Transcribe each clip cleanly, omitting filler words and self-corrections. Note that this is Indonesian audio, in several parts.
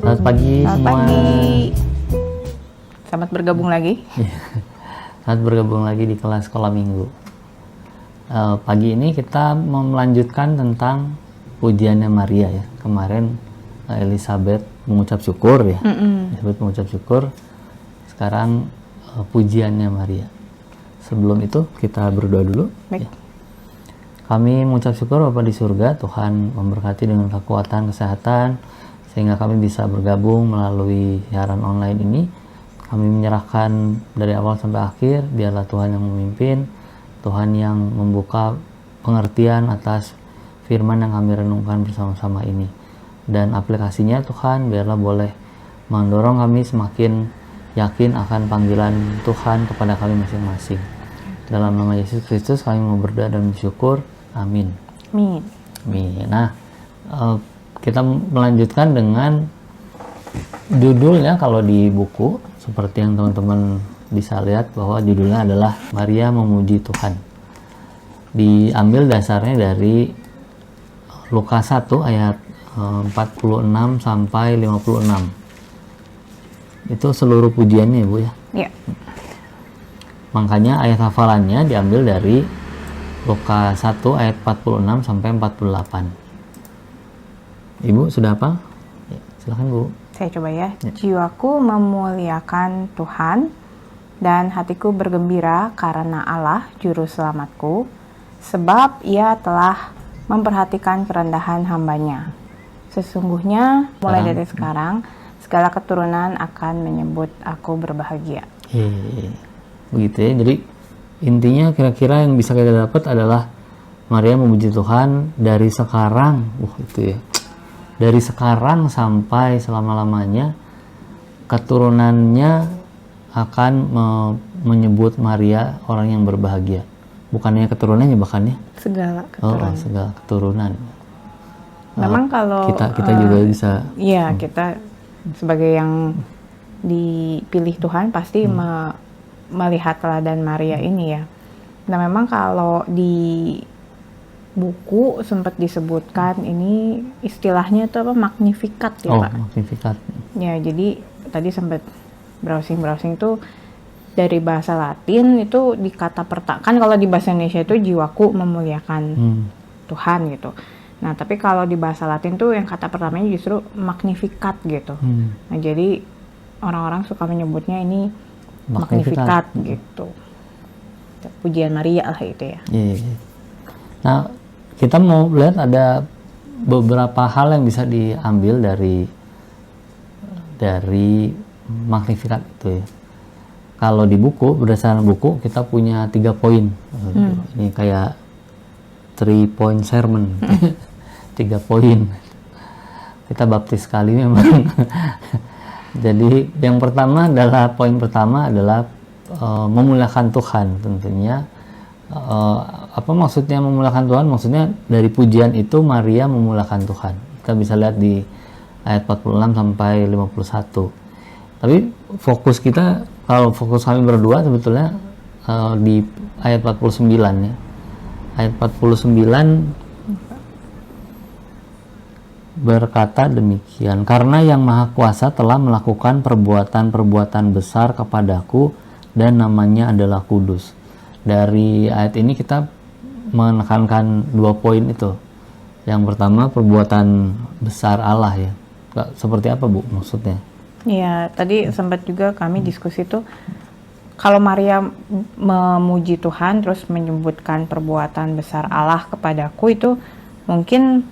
Selamat pagi Selamat semua. pagi. Selamat bergabung lagi. Selamat bergabung lagi di kelas sekolah minggu. Pagi ini kita melanjutkan tentang pujiannya Maria ya. Kemarin Elizabeth mengucap syukur ya. Elizabeth mengucap syukur. Sekarang pujiannya Maria. Sebelum itu kita berdoa dulu. Baik. Ya. Kami mengucap syukur Bapa di surga, Tuhan memberkati dengan kekuatan, kesehatan, sehingga kami bisa bergabung melalui siaran online ini. Kami menyerahkan dari awal sampai akhir, biarlah Tuhan yang memimpin, Tuhan yang membuka pengertian atas firman yang kami renungkan bersama-sama ini. Dan aplikasinya Tuhan, biarlah boleh mendorong kami semakin yakin akan panggilan Tuhan kepada kami masing-masing. Dalam nama Yesus Kristus kami mau berdoa dan bersyukur. Amin. Amin. Amin. Nah, kita melanjutkan dengan judulnya kalau di buku, seperti yang teman-teman bisa lihat bahwa judulnya adalah Maria Memuji Tuhan. Diambil dasarnya dari Lukas 1 ayat 46 sampai 56. Itu seluruh pujiannya Bu ya. Ya. Makanya ayat hafalannya diambil dari Lukas 1 ayat 46 sampai 48. Ibu sudah apa? Ya, silakan Bu. Saya coba ya. Jiwaku memuliakan Tuhan dan hatiku bergembira karena Allah juru selamatku, sebab Ia telah memperhatikan kerendahan hambanya. Sesungguhnya mulai dari sekarang segala keturunan akan menyebut aku berbahagia. Begitu ya. Jadi intinya kira-kira yang bisa kita dapat adalah Maria memuji Tuhan dari sekarang, itu ya. Dari sekarang sampai selama-lamanya keturunannya akan menyebut Maria orang yang berbahagia. Bukannya keturunannya bahkan ya. Segala keturunan. Segala keturunan. Memang kalau kita juga bisa. Iya, kita sebagai yang dipilih Tuhan pasti melihat teladan Maria ini ya. Nah memang kalau di buku sempat disebutkan ini istilahnya itu apa, Magnificat ya Pak? Magnificat. Ya, jadi tadi sempat browsing tuh dari bahasa Latin itu di kata pertama, kan kalau di bahasa Indonesia itu jiwaku memuliakan Tuhan gitu. Nah tapi kalau di bahasa Latin tuh yang kata pertamanya justru Magnificat gitu. Nah jadi orang-orang suka menyebutnya ini Magnificat gitu. Pujian Maria lah itu ya. Iya. Nah, kita mau lihat ada beberapa hal yang bisa diambil dari Magnificat itu ya. Kalau di buku, berdasarkan buku, kita punya 3 poin. Ini kayak 3-point sermon. 3 poin. Kita baptis sekali memang. Jadi yang pertama adalah memuliakan Tuhan tentunya. Apa maksudnya memuliakan Tuhan? Maksudnya dari pujian itu Maria memuliakan Tuhan. Kita bisa lihat di ayat 46 sampai 51. Tapi fokus kita, kalau fokus kami berdua sebetulnya di ayat 49 ya. Ayat 49 berkata demikian, karena yang Maha Kuasa telah melakukan perbuatan-perbuatan besar kepadaku dan namanya adalah kudus. Dari ayat ini kita menekankan 2 poin itu. Yang pertama perbuatan besar Allah ya. Seperti apa Bu maksudnya? Iya, tadi sempat juga kami diskusi tuh, kalau Maria memuji Tuhan terus menyebutkan perbuatan besar Allah kepadaku, itu mungkin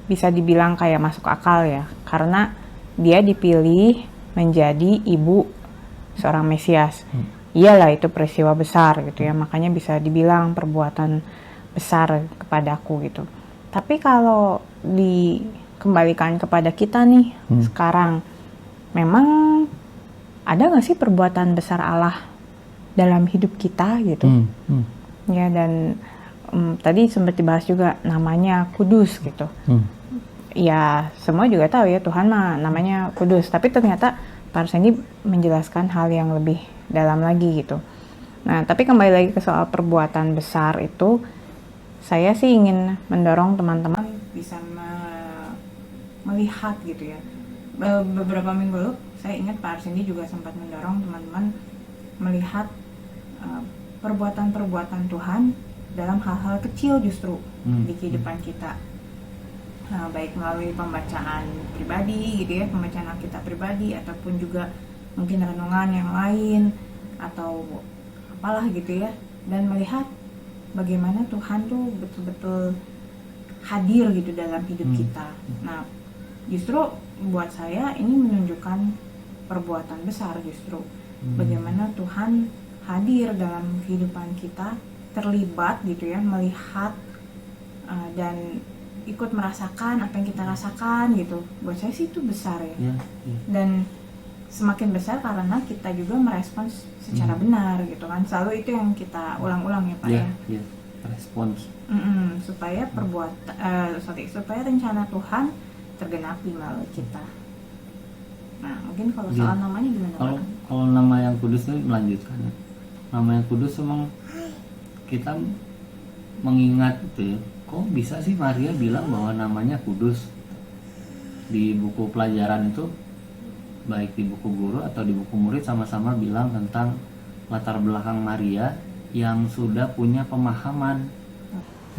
bisa dibilang kayak masuk akal ya, karena dia dipilih menjadi ibu seorang Mesias. Iyalah itu peristiwa besar gitu ya, makanya bisa dibilang perbuatan besar kepadaku gitu. Tapi kalau dikembalikan kepada kita nih sekarang, memang ada nggak sih perbuatan besar Allah dalam hidup kita gitu? Ya, dan tadi sempat dibahas juga namanya kudus gitu. Ya semua juga tahu ya Tuhan mah namanya kudus, tapi ternyata Pak Arsendi menjelaskan hal yang lebih dalam lagi gitu. Nah tapi kembali lagi ke soal perbuatan besar itu, saya sih ingin mendorong teman-teman bisa melihat gitu ya, beberapa minggu lalu saya ingat Pak Arsindi juga sempat mendorong teman-teman melihat perbuatan-perbuatan Tuhan dalam hal-hal kecil justru di kehidupan kita, baik melalui pembacaan pribadi gitu ya, pembacaan Alkitab pribadi, ataupun juga mungkin renungan yang lain atau apalah gitu ya, dan melihat bagaimana Tuhan tuh betul-betul hadir gitu dalam hidup kita. Nah, justru buat saya ini menunjukkan perbuatan besar justru. Bagaimana Tuhan hadir dalam kehidupan kita, terlibat gitu ya, melihat dan ikut merasakan apa yang kita rasakan gitu. Buat saya sih itu besar ya. Dan semakin besar karena kita juga merespons secara benar gitu kan. Selalu itu yang kita ulang-ulang ya Pak ya. Respons. Supaya supaya rencana Tuhan tergenapi melalui kita. Nah, mungkin kalau soal namanya gimana Pak? Kalau nama yang kudus itu melanjutkan ya. Nama yang kudus memang kita mengingat gitu ya. Kok bisa sih Maria bilang bahwa namanya kudus? Di buku pelajaran itu, baik di buku guru atau di buku murid, sama-sama bilang tentang latar belakang Maria yang sudah punya pemahaman.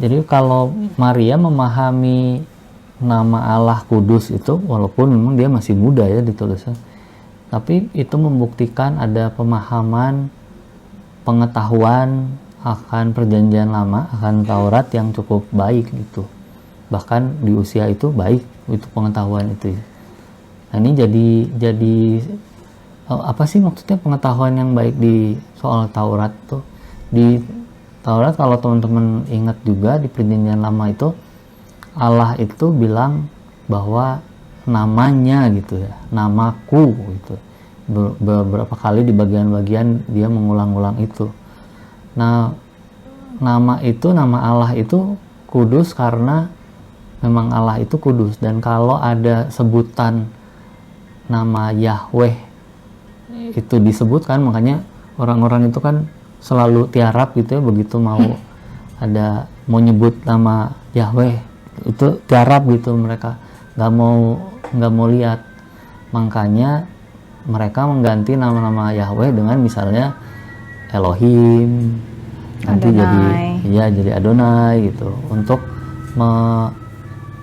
Jadi kalau Maria memahami nama Allah Kudus itu, walaupun memang dia masih muda ya ditulisnya, tapi itu membuktikan ada pemahaman, pengetahuan akan perjanjian lama, akan Taurat yang cukup baik gitu. Bahkan di usia itu baik itu pengetahuan itu ya. Nah, ini jadi apa sih maksudnya pengetahuan yang baik di soal Taurat tuh? Di Taurat kalau teman-teman ingat juga di perjanjian lama itu Allah itu bilang bahwa namanya gitu ya, namaku gitu. Beberapa kali di bagian-bagian dia mengulang-ulang itu. Nah, nama Allah itu kudus karena memang Allah itu kudus, dan kalau ada sebutan nama Yahweh itu disebutkan, makanya orang-orang itu kan selalu tiarap gitu ya, begitu mau nyebut nama Yahweh itu tiarap gitu, mereka nggak mau lihat, makanya mereka mengganti nama-nama Yahweh dengan misalnya Elohim, nanti jadi Adonai gitu, untuk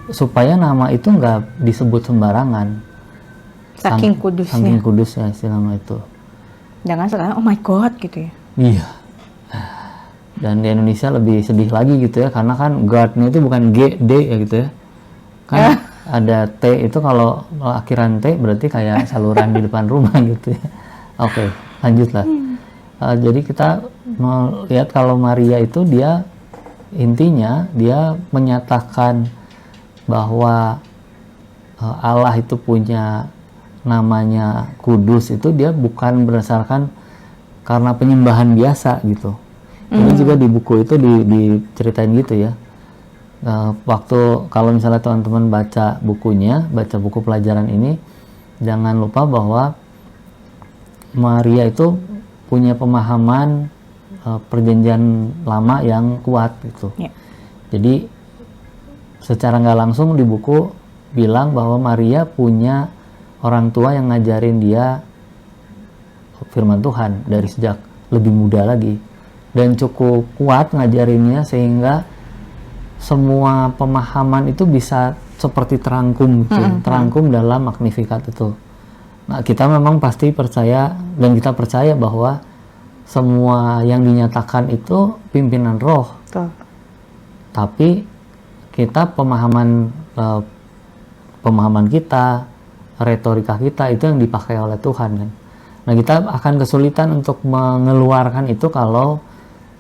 supaya nama itu nggak disebut sembarangan, saking kudusnya si nama itu. Jangan sekarang oh my god gitu ya. Iya. Dan di Indonesia lebih sedih lagi gitu ya, karena kan God-nya itu bukan G, D ya gitu ya. Kan ada T itu, kalau akhiran T berarti kayak saluran di depan rumah gitu ya. Oke, lanjutlah. Jadi kita melihat kalau Maria itu dia intinya dia menyatakan bahwa Allah itu punya namanya kudus, itu dia bukan berdasarkan karena penyembahan biasa gitu. Ini juga di buku itu diceritain gitu ya. Waktu kalau misalnya teman-teman baca bukunya, baca buku pelajaran ini, jangan lupa bahwa Maria itu punya pemahaman perjanjian lama yang kuat gitu. Jadi secara nggak langsung di buku bilang bahwa Maria punya orang tua yang ngajarin dia firman Tuhan dari sejak lebih muda lagi, dan cukup kuat ngajarinnya sehingga semua pemahaman itu bisa seperti terangkum gitu, terangkum dalam Magnificat itu. Nah, kita memang pasti percaya, dan kita percaya bahwa semua yang dinyatakan itu pimpinan Roh. Tapi kita pemahaman kita, retorika kita itu yang dipakai oleh Tuhan kan. Nah, kita akan kesulitan untuk mengeluarkan itu kalau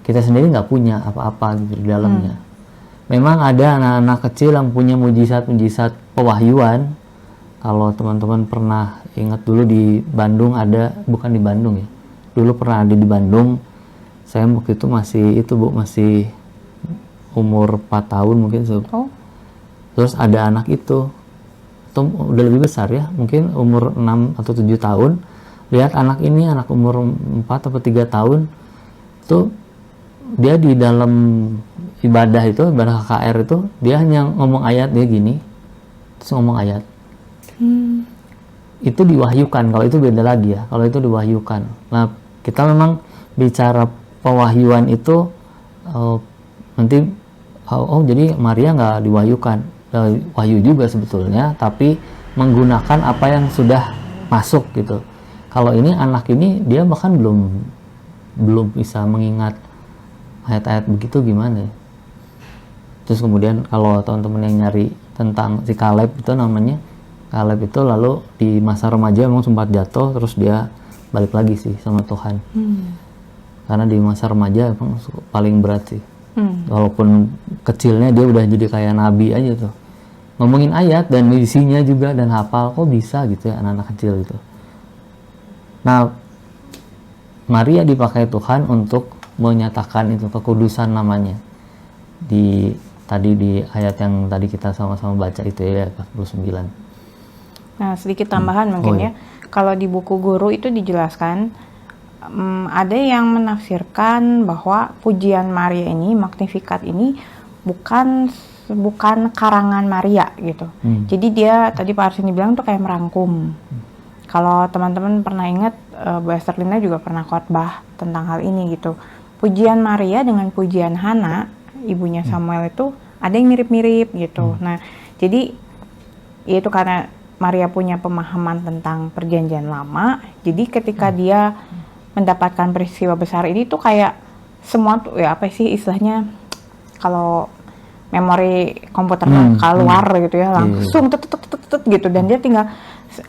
kita sendiri nggak punya apa-apa gitu di dalamnya. Memang ada anak-anak kecil yang punya mujizat-mujizat pewahyuan. Kalau teman-teman pernah ingat dulu di Bandung ada, bukan di Bandung ya, dulu pernah ada di Bandung. Saya waktu itu masih umur 4 tahun mungkin. Terus ada anak itu udah lebih besar ya, mungkin umur 6 atau 7 tahun. Lihat anak ini, anak umur 4 atau 3 tahun tuh, dia di dalam ibadah KKR itu dia hanya ngomong ayat, dia gini terus ngomong ayat. itu diwahyukan. Kalau itu beda lagi ya, kalau itu diwahyukan. Nah, kita memang bicara pewahyuan itu nanti jadi Maria nggak diwahyukan, wahyu juga sebetulnya, tapi menggunakan apa yang sudah masuk gitu. Kalau ini anak ini dia bahkan belum bisa mengingat ayat-ayat begitu, gimana ya. Terus kemudian kalau teman-teman yang nyari tentang si Kaleb itu, namanya Kaleb itu lalu di masa remaja memang sempat jatuh, terus dia balik lagi sih sama Tuhan. Karena di masa remaja memang paling berat sih. Walaupun kecilnya dia udah jadi kayak nabi aja tuh, ngomongin ayat dan isinya juga dan hafal, kok bisa gitu ya anak-anak kecil gitu. Nah, Maria dipakai Tuhan untuk menyatakan itu kekudusan namanya. Tadi di ayat yang tadi kita sama-sama baca itu ya, 49. Nah, sedikit tambahan mungkin ya. Kalau di buku guru itu dijelaskan, ada yang menafsirkan bahwa pujian Maria ini, Magnificat ini bukan karangan Maria gitu. Jadi dia tadi Pak Arsini bilang tuh kayak merangkum. Kalau teman-teman pernah ingat, Bu Esther Linda juga pernah khotbah tentang hal ini gitu. Pujian Maria dengan pujian Hana, ibunya Samuel, itu ada yang mirip-mirip gitu. Nah, jadi itu karena Maria punya pemahaman tentang perjanjian lama, jadi ketika dia mendapatkan peristiwa besar ini tuh kayak semua tuh ya apa sih istilahnya, kalau memori komputernya keluar gitu ya, langsung tet gitu, dan dia tinggal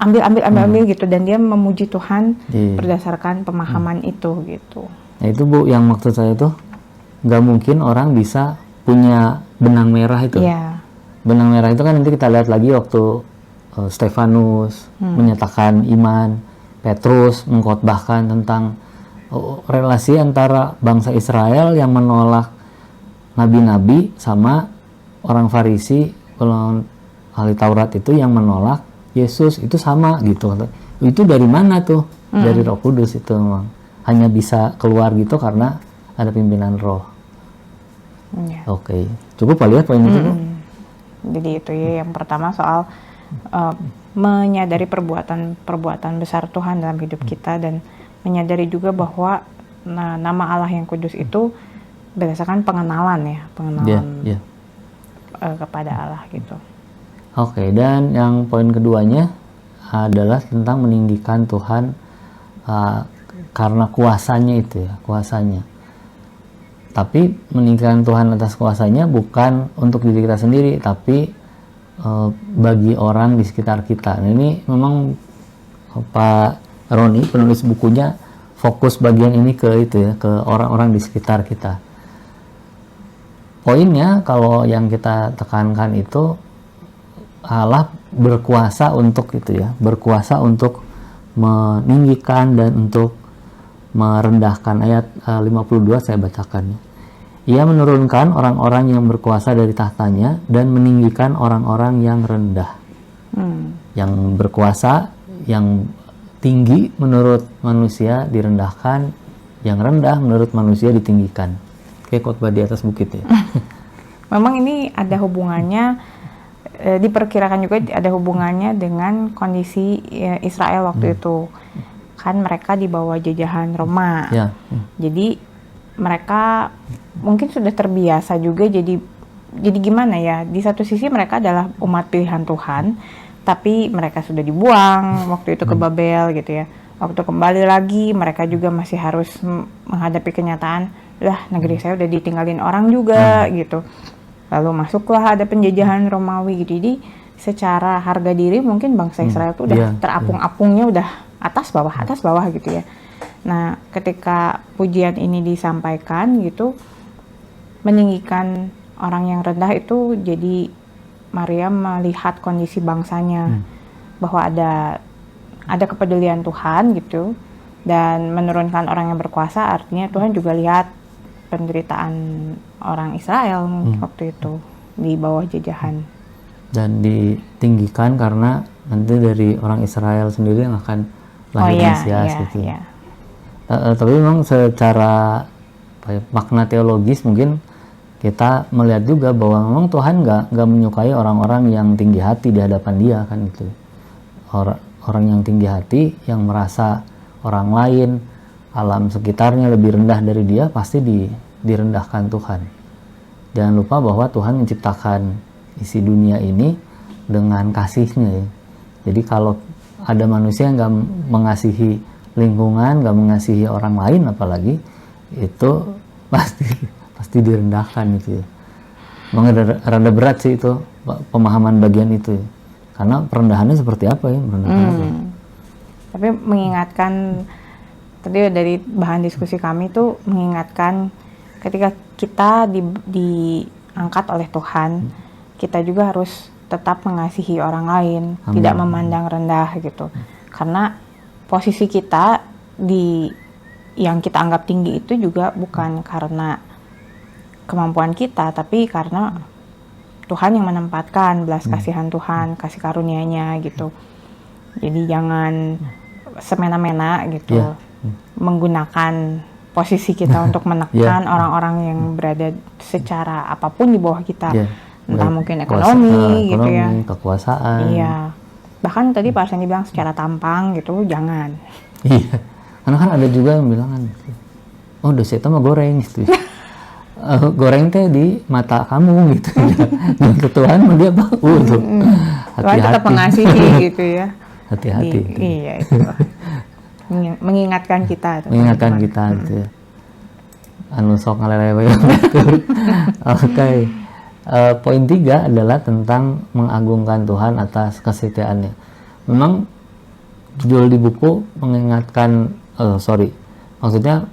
ambil gitu, dan dia memuji Tuhan berdasarkan pemahaman itu gitu. Nah itu Bu, yang maksud saya tuh nggak mungkin orang bisa punya benang merah itu. Benang merah itu kan nanti kita lihat lagi waktu Stefanus menyatakan iman, Petrus mengkhotbahkan tentang relasi antara bangsa Israel yang menolak nabi-nabi sama orang Farisi, kalau ahli Taurat itu yang menolak Yesus, itu sama gitu. Itu dari mana tuh? Dari Roh Kudus itu memang. Hanya bisa keluar gitu karena ada pimpinan Roh. Oke. Cukup kali ya poin itu. Jadi itu ya yang pertama soal menyadari perbuatan besar Tuhan dalam hidup kita, dan menyadari juga bahwa nama Allah yang kudus itu berdasarkan pengenalan kepada Allah gitu. Oke, dan yang poin keduanya adalah tentang meninggikan Tuhan karena kuasanya itu ya, kuasanya. Tapi meninggikan Tuhan atas kuasanya bukan untuk diri kita sendiri, tapi bagi orang di sekitar kita. Nah, ini memang Pak Roni, penulis bukunya, fokus bagian ini ke itu ya, ke orang-orang di sekitar kita. Poinnya kalau yang kita tekankan itu, Allah berkuasa untuk itu ya, berkuasa untuk meninggikan dan untuk merendahkan. Ayat 52 saya bacakan. Ia menurunkan orang-orang yang berkuasa dari tahtanya dan meninggikan orang-orang yang rendah. Yang berkuasa, yang tinggi menurut manusia direndahkan, yang rendah menurut manusia ditinggikan. Kayak khotbah di atas bukit ya. Memang ini ada hubungannya, diperkirakan juga ada hubungannya dengan kondisi Israel waktu itu. Kan mereka di bawah jajahan Roma. Jadi mereka mungkin sudah terbiasa juga, jadi gimana ya, di satu sisi mereka adalah umat pilihan Tuhan, tapi mereka sudah dibuang waktu itu ke Babel gitu ya. Waktu kembali lagi mereka juga masih harus menghadapi kenyataan, lah negeri saya udah ditinggalin orang juga gitu. Lalu masuklah ada penjajahan Romawi gitu. Jadi secara harga diri mungkin bangsa Israel tuh udah terapung-apungnya, udah atas bawah gitu ya. Nah, ketika pujian ini disampaikan gitu, meninggikan orang yang rendah itu, jadi Maria melihat kondisi bangsanya, bahwa ada kepedulian Tuhan gitu, dan menurunkan orang yang berkuasa, artinya Tuhan juga lihat penderitaan orang Israel waktu itu di bawah jajahan. Dan ditinggikan karena nanti dari orang Israel sendiri yang akan lahir Mesias gitu. Tapi memang secara makna teologis mungkin kita melihat juga bahwa memang Tuhan nggak menyukai orang-orang yang tinggi hati di hadapan Dia kan gitu. orang yang tinggi hati, yang merasa orang lain, alam sekitarnya lebih rendah dari dia, pasti direndahkan Tuhan. Jangan lupa bahwa Tuhan menciptakan isi dunia ini dengan kasih-Nya ya. Jadi kalau ada manusia yang gak mengasihi lingkungan, gak mengasihi orang lain apalagi, itu pasti direndahkan gitu ya. Memang rada berat sih itu pemahaman bagian itu ya. Karena perendahannya seperti apa ya? Tapi mengingatkan, tadi dari bahan diskusi kami tuh mengingatkan ketika kita diangkat oleh Tuhan, kita juga harus tetap mengasihi orang lain, tidak memandang rendah gitu. Karena posisi kita yang kita anggap tinggi itu juga bukan karena kemampuan kita, tapi karena Tuhan yang menempatkan belas kasihan Tuhan, kasih karunia-Nya gitu. Jadi jangan semena-mena gitu menggunakan posisi kita untuk menekan orang-orang yang berada secara apapun di bawah kita. Entah mungkin ekonomi gitu ya, kekuasaan. Iya. Bahkan tadi Pak Arseni bilang secara tampang gitu, jangan. Iya. Karena kan ada juga yang bilang kan, oh dosa itu mah goreng gitu. Goreng teh di mata kamu gitu. Dan ke Tuhan mah dia bau tuh. Tuhan tetap mengasihi gitu ya. Hati-hati. Iya itu. Mengingatkan kita. Mengingatkan kita gitu ya. Anu sok ngalelewe. Oke. Poin 3 adalah tentang mengagungkan Tuhan atas kesetiaannya. Memang judul di buku mengingatkan, maksudnya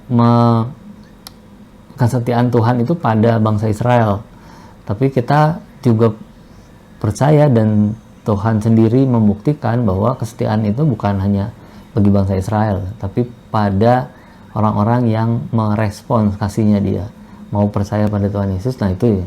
kesetiaan Tuhan itu pada bangsa Israel. Tapi kita juga percaya dan Tuhan sendiri membuktikan bahwa kesetiaan itu bukan hanya bagi bangsa Israel, tapi pada orang-orang yang merespons kasihnya Dia, mau percaya pada Tuhan Yesus. Nah itu ya,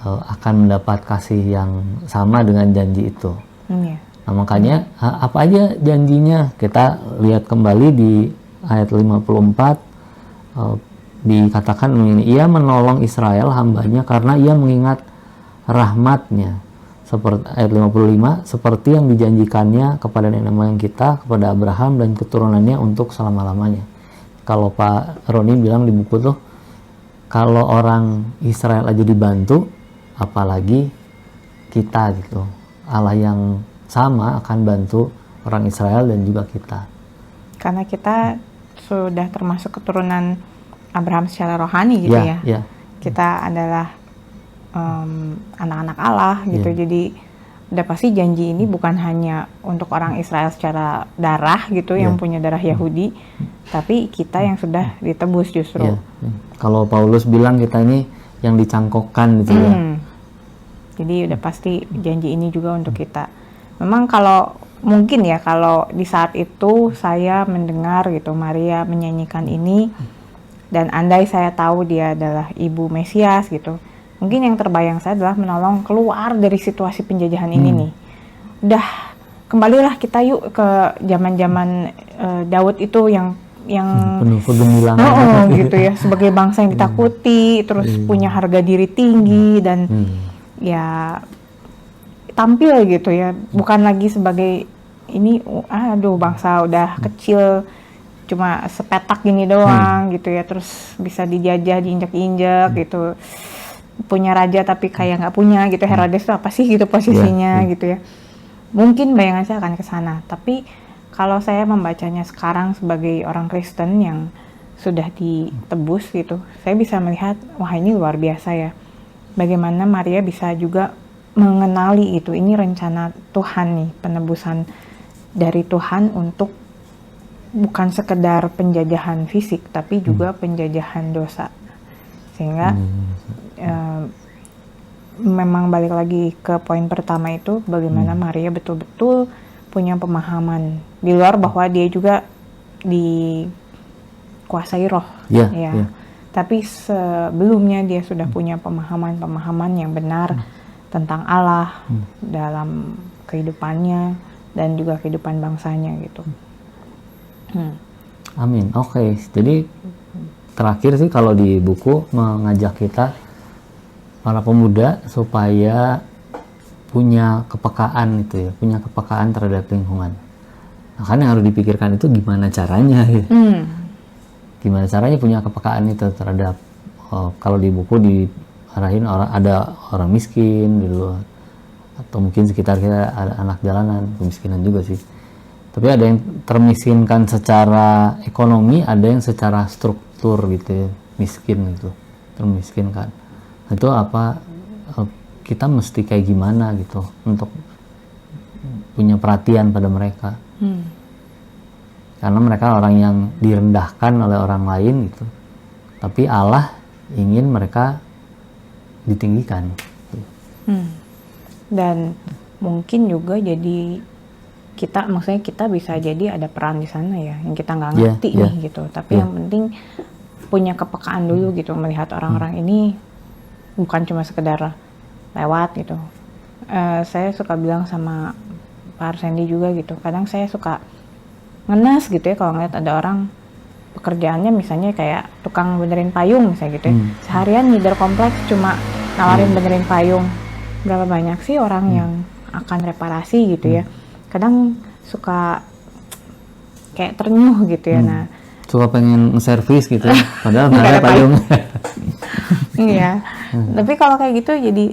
akan mendapat kasih yang sama dengan janji itu. Nah makanya apa aja janjinya, kita lihat kembali di ayat 54, dikatakan begini, Ia menolong Israel hambanya karena Ia mengingat rahmat-Nya, seperti ayat 55, seperti yang dijanjikannya kepada nenek moyang kita, kepada Abraham dan keturunannya untuk selama-lamanya. Kalau Pak Roni bilang di buku tuh, kalau orang Israel aja dibantu, apalagi kita gitu. Allah yang sama akan bantu orang Israel dan juga kita. Karena kita sudah termasuk keturunan Abraham secara rohani gitu ya. Kita adalah anak-anak Allah gitu. Jadi udah pasti janji ini bukan hanya untuk orang Israel secara darah gitu, yang punya darah Yahudi, tapi kita yang sudah ditebus justru. Kalau Paulus bilang kita ini yang dicangkokkan gitu ya. Jadi udah pasti janji ini juga untuk kita. Memang kalau mungkin ya, kalau di saat itu saya mendengar gitu Maria menyanyikan ini, dan andai saya tahu dia adalah ibu Mesias gitu, mungkin yang terbayang saya adalah menolong keluar dari situasi penjajahan ini nih. Udah kembalilah kita yuk ke zaman-zaman Daud itu yang penuh kegemilangan gitu ya, sebagai bangsa yang ditakuti, terus punya harga diri tinggi dan ya tampil gitu ya, bukan lagi sebagai ini bangsa udah kecil cuma sepetak gini doang gitu ya, terus bisa dijajah, diinjak-injak gitu, punya raja tapi kayak nggak punya gitu. Herodes itu apa sih gitu posisinya gitu ya. Mungkin bayangan saya akan ke sana, tapi kalau saya membacanya sekarang sebagai orang Kristen yang sudah ditebus gitu, saya bisa melihat wah ini luar biasa ya. Bagaimana Maria bisa juga mengenali itu, ini rencana Tuhan nih, penebusan dari Tuhan untuk bukan sekedar penjajahan fisik, tapi juga penjajahan dosa. Sehingga memang balik lagi ke poin pertama itu, bagaimana Maria betul-betul punya pemahaman di luar bahwa dia juga dikuasai roh. Tapi sebelumnya dia sudah punya pemahaman-pemahaman yang benar tentang Allah dalam kehidupannya dan juga kehidupan bangsanya gitu. Amin. Oke. Jadi terakhir sih kalau di buku mengajak kita para pemuda supaya punya kepekaan itu ya, punya kepekaan terhadap lingkungan. Nah, kan yang harus dipikirkan itu gimana caranya ya. Gimana caranya punya kepekaan itu terhadap kalau di buku diarahin ada orang miskin di luar, atau mungkin sekitar kita ada anak jalanan, kemiskinan juga sih. Tapi ada yang termiskinkan secara ekonomi, ada yang secara struktur gitu ya, miskin gitu, termiskinkan. Nah, itu apa, kita mesti kayak gimana gitu untuk punya perhatian pada mereka. Karena mereka orang yang direndahkan oleh orang lain gitu. Tapi Allah ingin mereka ditinggikan. Dan mungkin juga jadi maksudnya kita bisa jadi ada peran di sana ya, yang kita nggak ngerti nih gitu. Tapi yang penting punya kepekaan dulu gitu, melihat orang-orang ini bukan cuma sekedar lewat gitu. Saya suka bilang sama Pak Arsendi juga gitu, kadang saya suka ngenes gitu ya kalau ngeliat ada orang pekerjaannya misalnya kayak tukang benerin payung misalnya gitu ya. Seharian ngider kompleks cuma nawarin benerin payung. Berapa banyak sih orang yang akan reparasi gitu ya. Kadang suka kayak ternyuh gitu ya. Nah, suka pengen nge-service gitu ya, padahal nggak ada payung. Iya. Tapi kalau kayak gitu jadi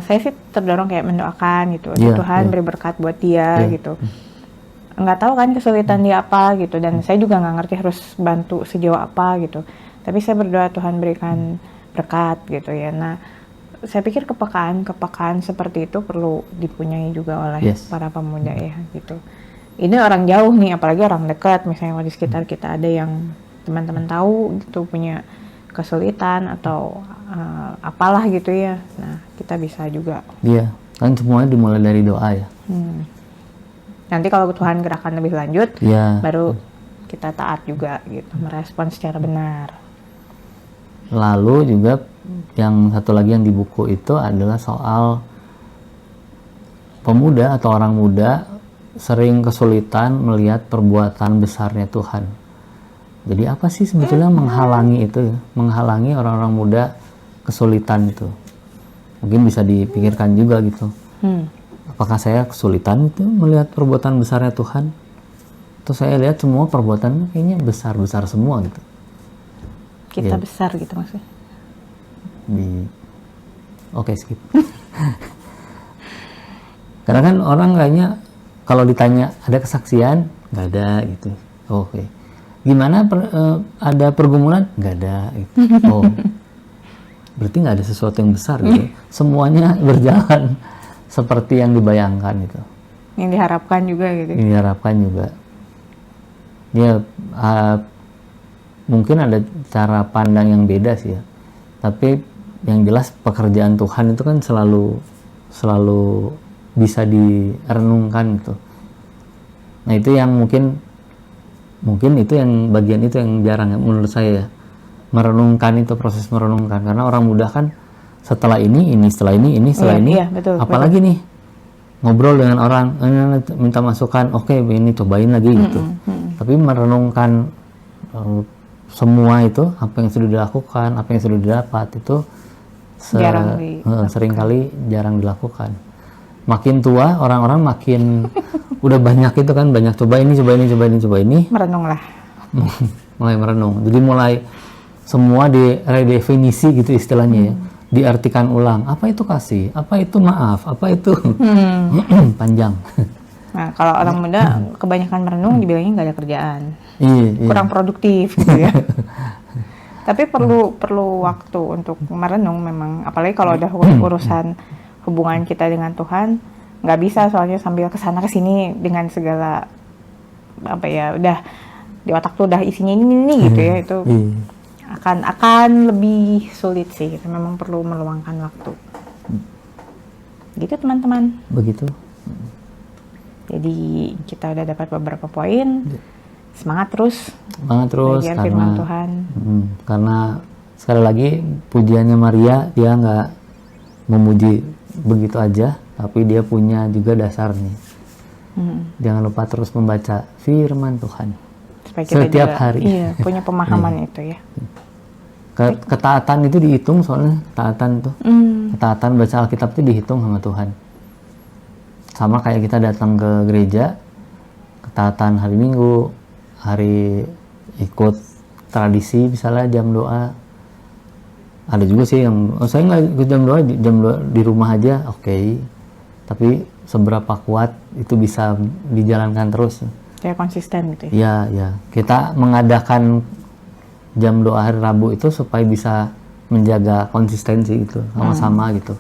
saya sih terdorong kayak mendoakan gitu. Tuhan beri berkat buat dia gitu. Nggak tahu kan kesulitan dia apa gitu, dan saya juga nggak ngerti harus bantu sejauh apa gitu. Tapi saya berdoa Tuhan berikan berkat gitu ya. Nah, saya pikir kepekaan seperti itu perlu dipunyai juga oleh para pemuda ya gitu. Ini orang jauh nih, apalagi orang dekat, misalnya di sekitar kita ada yang teman-teman tahu gitu punya kesulitan atau apalah gitu ya. Nah, kita bisa juga. Iya, kan semuanya dimulai dari doa ya. Nanti kalau Tuhan gerakan lebih lanjut, baru kita taat juga gitu, merespon secara benar. Lalu juga yang satu lagi yang di buku itu adalah soal pemuda atau orang muda sering kesulitan melihat perbuatan besarnya Tuhan. Jadi apa sih sebetulnya menghalangi itu, menghalangi orang-orang muda kesulitan itu? Mungkin bisa dipikirkan juga gitu. Apakah saya kesulitan itu melihat perbuatan besarnya Tuhan? Terus saya lihat semua perbuatan kayaknya besar-besar semua gitu. Kita besar gitu maksudnya? Oke, skip. Karena kan orang kayaknya kalau ditanya ada kesaksian, nggak ada gitu. Oke. Gimana ada pergumulan? Nggak ada gitu. Oh, berarti nggak ada sesuatu yang besar gitu. Semuanya berjalan seperti yang dibayangkan itu. Yang diharapkan juga gitu. Yang diharapkan juga. Ya, mungkin ada cara pandang yang beda sih ya. Tapi yang jelas pekerjaan Tuhan itu kan selalu bisa direnungkan gitu. Nah, itu yang mungkin itu yang bagian itu yang jarang ya, menurut saya ya. Merenungkan itu, proses merenungkan. Karena orang muda kan setelah ini, setelah ini, iya, betul, apalagi nih ngobrol dengan orang, minta masukan, oke, ini cobain lagi gitu. Tapi merenungkan semua itu, apa yang sudah dilakukan, apa yang sudah didapat itu seringkali jarang dilakukan. Makin tua orang-orang makin udah banyak itu kan, banyak coba ini, merenunglah. Mulai merenung, jadi mulai semua diredefinisi gitu istilahnya ya. Diartikan ulang, apa itu kasih, apa itu maaf, apa itu panjang. Nah, kalau orang muda kebanyakan merenung dibilangnya nggak ada kerjaan, kurang produktif gitu ya. Tapi perlu waktu untuk merenung memang, apalagi kalau udah urusan hubungan kita dengan Tuhan, nggak bisa soalnya sambil kesana kesini dengan segala apa ya, udah di otak tuh udah isinya ini gitu ya, itu akan lebih sulit sih. Memang perlu meluangkan waktu. Gitu teman-teman. Begitu. Jadi kita udah dapat beberapa poin. Semangat terus. Karena firman Tuhan. Karena sekali lagi pujiannya Maria, dia nggak memuji begitu aja, tapi dia punya juga dasarnya. Jangan lupa terus membaca firman Tuhan. Supaya kita setiap juga, hari. Iya, punya pemahaman itu ya. Ketaatan itu dihitung, soalnya ketaatan baca Alkitab itu dihitung sama Tuhan. Sama kayak kita datang ke gereja, ketaatan hari Minggu, hari ikut tradisi misalnya jam doa. Ada juga sih yang saya nggak ikut jam doa di rumah aja, oke. Tapi seberapa kuat itu bisa dijalankan terus? Kayak konsisten gitu ya? Iya, ya. Kita mengadakan jam doa hari Rabu itu supaya bisa menjaga konsistensi itu sama-sama gitu.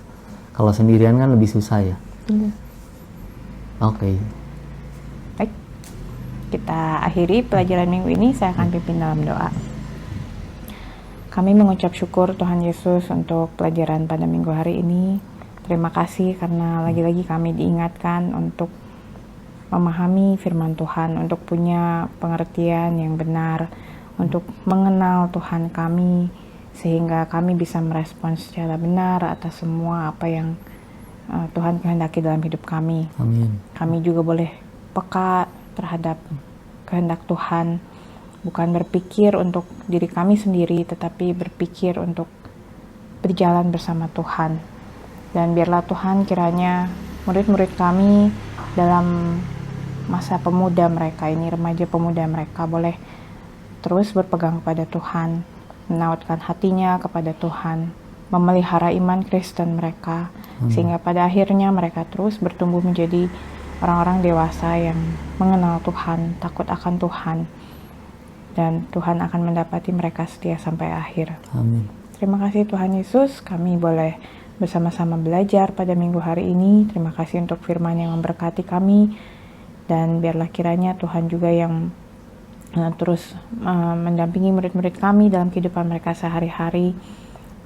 Kalau sendirian kan lebih susah ya. Oke. Baik, kita akhiri pelajaran minggu ini. Saya akan pimpin dalam doa. Kami mengucap syukur Tuhan Yesus untuk pelajaran pada minggu hari ini. Terima kasih karena lagi-lagi kami diingatkan untuk memahami firman Tuhan, untuk punya pengertian yang benar, untuk mengenal Tuhan kami, sehingga kami bisa merespons secara benar atas semua apa yang Tuhan kehendaki dalam hidup kami. Amin. Kami juga boleh peka terhadap kehendak Tuhan, bukan berpikir untuk diri kami sendiri, tetapi berpikir untuk berjalan bersama Tuhan. Dan biarlah Tuhan kiranya murid-murid kami dalam masa pemuda mereka ini, remaja pemuda mereka, boleh terus berpegang kepada Tuhan, menautkan hatinya kepada Tuhan, memelihara iman Kristen mereka, sehingga pada akhirnya mereka terus bertumbuh menjadi orang-orang dewasa yang mengenal Tuhan, takut akan Tuhan, dan Tuhan akan mendapati mereka setia sampai akhir. Amin. Terima kasih Tuhan Yesus, kami boleh bersama-sama belajar pada minggu hari ini. Terima kasih untuk firman yang memberkati kami, dan biarlah kiranya Tuhan juga yang terus mendampingi murid-murid kami dalam kehidupan mereka sehari-hari.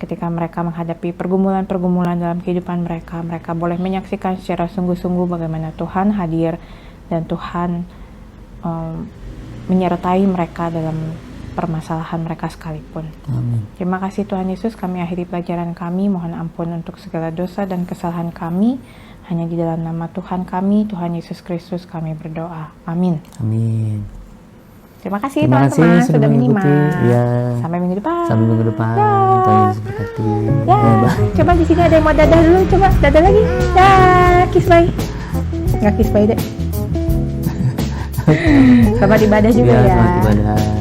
Ketika mereka menghadapi pergumulan-pergumulan dalam kehidupan mereka, mereka boleh menyaksikan secara sungguh-sungguh bagaimana Tuhan hadir dan Tuhan menyertai mereka dalam permasalahan mereka sekalipun. Amin. Terima kasih Tuhan Yesus, kami akhiri pelajaran kami. Mohon ampun untuk segala dosa dan kesalahan kami. Hanya di dalam nama Tuhan kami, Tuhan Yesus Kristus, kami berdoa. Amin. Amin. Terima kasih Terima kasih teman-teman sudah sudah menyimak. mengikuti. Ya. Sampai minggu depan. Sampai minggu depan. Ya. Tuhan Yesus berkati. Ya, coba di sini ada yang mau dadah dulu, coba dadah lagi. Dah, kiss bye. Nggak kiss bye deh. Selamat ibadah juga Ya, ya. selamat ibadah.